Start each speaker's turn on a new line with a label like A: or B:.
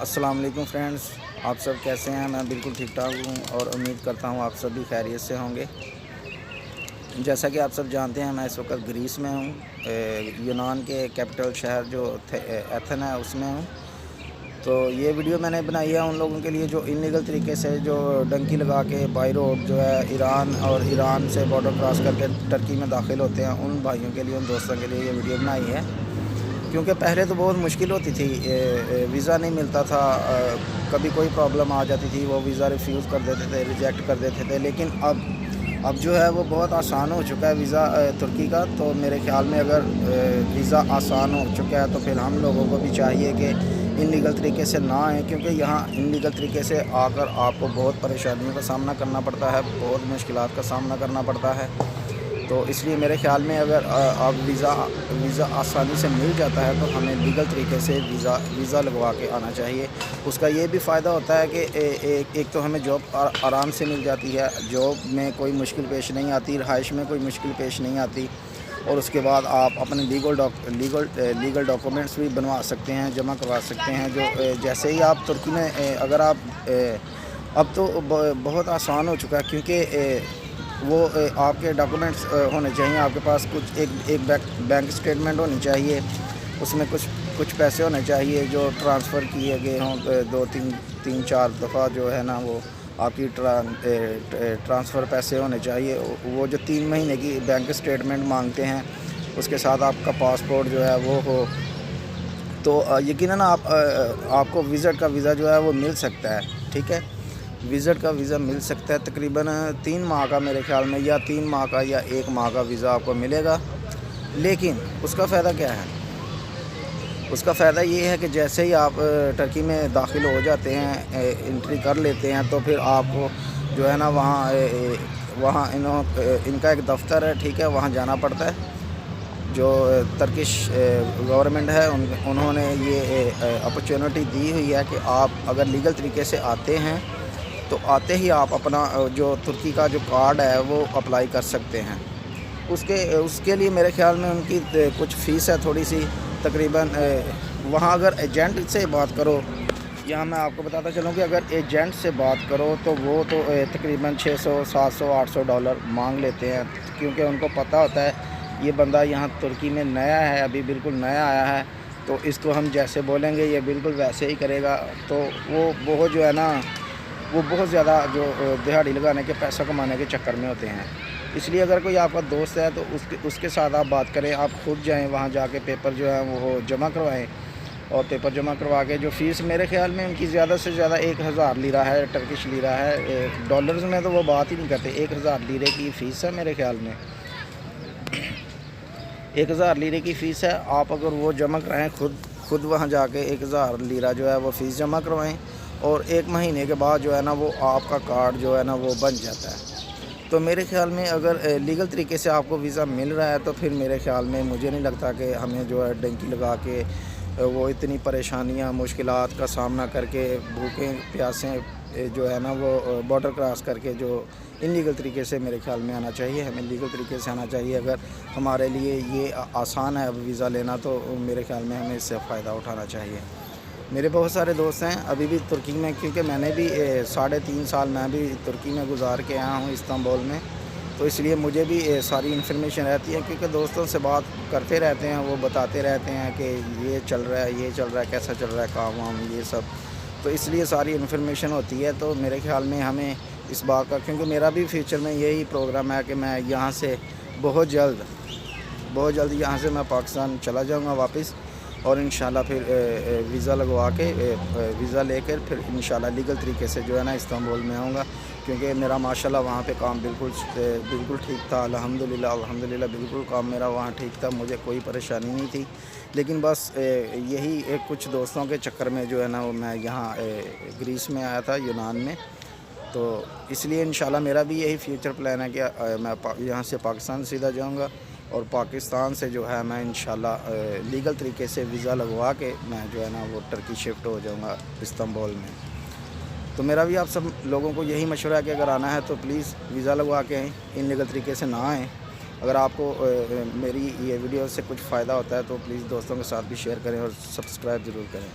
A: السلام علیکم فرینڈز، آپ سب کیسے ہیں؟ میں بالکل ٹھیک ٹھاک ہوں اور امید کرتا ہوں آپ سب بھی خیریت سے ہوں گے۔ جیسا کہ آپ سب جانتے ہیں، میں اس وقت گریس میں ہوں، یونان کے کیپٹل شہر جو ایتھن ہے اس میں ہوں۔ تو یہ ویڈیو میں نے بنائی ہے ان لوگوں کے لیے جو انلیگل طریقے سے جو ڈنکی لگا کے بائی روڈ جو ہے ایران سے بارڈر کراس کر کے ترکی میں داخل ہوتے ہیں، ان بھائیوں کے لیے، ان دوستوں کے لیے یہ ویڈیو بنائی ہے۔ کیونکہ پہلے تو بہت مشکل ہوتی تھی، ویزا نہیں ملتا تھا، کبھی کوئی پرابلم آ جاتی تھی، وہ ویزا ریفیوز کر دیتے تھے، ریجیکٹ کر دیتے تھے۔ لیکن اب جو ہے وہ بہت آسان ہو چکا ہے ویزا ترکی کا۔ تو میرے خیال میں اگر ویزا آسان ہو چکا ہے تو پھر ہم لوگوں کو بھی چاہیے کہ انلیگل طریقے سے نہ آئیں، کیونکہ یہاں انلیگل طریقے سے آ کر آپ کو بہت پریشانیوں کا سامنا کرنا پڑتا ہے، بہت مشکلات کا سامنا کرنا پڑتا ہے۔ تو اس لیے میرے خیال میں اگر آپ ویزا آسانی سے مل جاتا ہے تو ہمیں لیگل طریقے سے ویزا لگوا کے آنا چاہیے۔ اس کا یہ بھی فائدہ ہوتا ہے کہ ایک تو ہمیں جاب آرام سے مل جاتی ہے، جاب میں کوئی مشکل پیش نہیں آتی، رہائش میں کوئی مشکل پیش نہیں آتی، اور اس کے بعد آپ اپنے لیگل ڈاکومنٹس بھی بنوا سکتے ہیں، جمع کروا سکتے ہیں۔ جو جیسے ہی آپ ترکی میں اگر آپ اب تو بہت آسان ہو چکا ہے، کیونکہ وہ آپ کے ڈاکومنٹس ہونے چاہیے، آپ کے پاس ایک بینک اسٹیٹمنٹ ہونی چاہیے، اس میں کچھ پیسے ہونے چاہیے جو ٹرانسفر کیے گئے ہوں، 2-3-4 دفعہ جو ہے نا وہ آپ کی ٹرانسفر پیسے ہونے چاہیے۔ وہ جو 3 مہینے کی بینک اسٹیٹمنٹ مانگتے ہیں، اس کے ساتھ آپ کا پاسپورٹ جو ہے وہ ہو، تو یقیناً آپ کو وزٹ کا ویزا جو ہے وہ مل سکتا ہے۔ ٹھیک ہے، وزٹ کا ویزا مل سکتا ہے، تقریباً 3 ماہ کا میرے خیال میں، یا 3 ماہ کا یا 1 ماہ کا ویزا آپ کو ملے گا۔ لیکن اس کا فائدہ کیا ہے؟ اس کا فائدہ یہ ہے کہ جیسے ہی آپ ترکی میں داخل ہو جاتے ہیں، انٹری کر لیتے ہیں، تو پھر آپ کو جو ہے نا وہاں ان کا ایک دفتر ہے، ٹھیک ہے، وہاں جانا پڑتا ہے۔ جو ترکش گورنمنٹ ہے انہوں نے یہ اپرچونٹی دی ہوئی ہے کہ آپ اگر لیگل طریقے سے آتے ہیں تو آتے ہی آپ اپنا جو ترکی کا جو کارڈ ہے وہ اپلائی کر سکتے ہیں۔ اس کے لیے میرے خیال میں ان کی کچھ فیس ہے تھوڑی سی، تقریباً وہاں اگر ایجنٹ سے بات کرو، یہاں میں آپ کو بتاتا چلوں کہ اگر ایجنٹ سے بات کرو تو وہ تو تقریباً $600, $700, $800 مانگ لیتے ہیں، کیونکہ ان کو پتہ ہوتا ہے یہ بندہ یہاں ترکی میں نیا ہے، ابھی بالکل نیا آیا ہے، تو اس کو ہم جیسے بولیں گے یہ بالکل ویسے ہی کرے گا۔ تو وہ بہت جو ہے نا وہ بہت زیادہ جو دہاڑی لگانے کے، پیسہ کمانے کے چکر میں ہوتے ہیں۔ اس لیے اگر کوئی آپ کا دوست ہے تو اس کے ساتھ آپ بات کریں، آپ خود جائیں وہاں جا کے پیپر جو ہے وہ جمع کروائیں، اور پیپر جمع کروا کے جو فیس میرے خیال میں ان کی زیادہ سے زیادہ 1000 لیرہ ہے، ٹرکش لیرہ ہے، ڈالرز میں تو وہ بات ہی نہیں کرتے، 1000 لیرے کی فیس ہے میرے خیال میں، 1000 لیرے کی فیس ہے۔ آپ اگر وہ جمع کرائیں خود وہاں جا کے 1000 لیرہ جو ہے وہ فیس جمع کروائیں، اور 1 مہینے کے بعد جو ہے نا وہ آپ کا کارڈ جو ہے نا وہ بن جاتا ہے۔ تو میرے خیال میں اگر لیگل طریقے سے آپ کو ویزا مل رہا ہے تو پھر میرے خیال میں مجھے نہیں لگتا کہ ہمیں جو ہے ڈنکی لگا کے وہ اتنی پریشانیاں، مشکلات کا سامنا کر کے، بھوکیں پیاسیں جو ہے نا وہ بارڈر کراس کر کے جو انلیگل طریقے سے میرے خیال میں آنا چاہیے، ہمیں لیگل طریقے سے آنا چاہیے۔ اگر ہمارے لیے یہ آسان ہے اب ویزا لینا تو میرے خیال میں ہمیں اس سے فائدہ اٹھانا چاہیے۔ میرے بہت سارے دوست ہیں ابھی بھی ترکی میں، کیونکہ میں نے بھی 3.5 سال میں بھی ترکی میں گزار کے آیا ہوں، استنبول میں، تو اس لیے مجھے بھی ساری انفارمیشن رہتی ہے، کیونکہ دوستوں سے بات کرتے رہتے ہیں، وہ بتاتے رہتے ہیں کہ یہ چل رہا ہے، یہ چل رہا ہے، کیسا چل رہا ہے کام وام، یہ سب، تو اس لیے ساری انفارمیشن ہوتی ہے۔ تو میرے خیال میں ہمیں اس بات کا، کیونکہ میرا بھی فیوچر میں یہی پروگرام ہے کہ میں یہاں سے بہت جلد یہاں سے میں پاکستان چلا جاؤں گا واپس، اور انشاءاللہ پھر ویزا لگوا کے ویزا لے کر پھر انشاءاللہ لیگل طریقے سے جو ہے نا استنبول میں آؤں گا، کیونکہ میرا ماشاءاللہ وہاں پہ کام بالکل ٹھیک تھا، الحمدللہ بالکل کام میرا وہاں ٹھیک تھا، مجھے کوئی پریشانی نہیں تھی۔ لیکن بس یہی کچھ دوستوں کے چکر میں جو ہے نا وہ میں یہاں گریس میں آیا تھا، یونان میں، تو اس لیے انشاءاللہ میرا بھی یہی فیوچر پلان ہے کہ میں یہاں سے پاکستان سیدھا جاؤں گا، اور پاکستان سے جو ہے میں انشاءاللہ لیگل طریقے سے ویزا لگوا کے میں جو ہے نا وہ ترکی شفٹ ہو جاؤں گا استنبول میں۔ تو میرا بھی آپ سب لوگوں کو یہی مشورہ ہے کہ اگر آنا ہے تو پلیز ویزا لگوا کے آئیں، انلیگل طریقے سے نہ آئیں۔ اگر آپ کو میری یہ ویڈیو سے کچھ فائدہ ہوتا ہے تو پلیز دوستوں کے ساتھ بھی شیئر کریں اور سبسکرائب ضرور کریں۔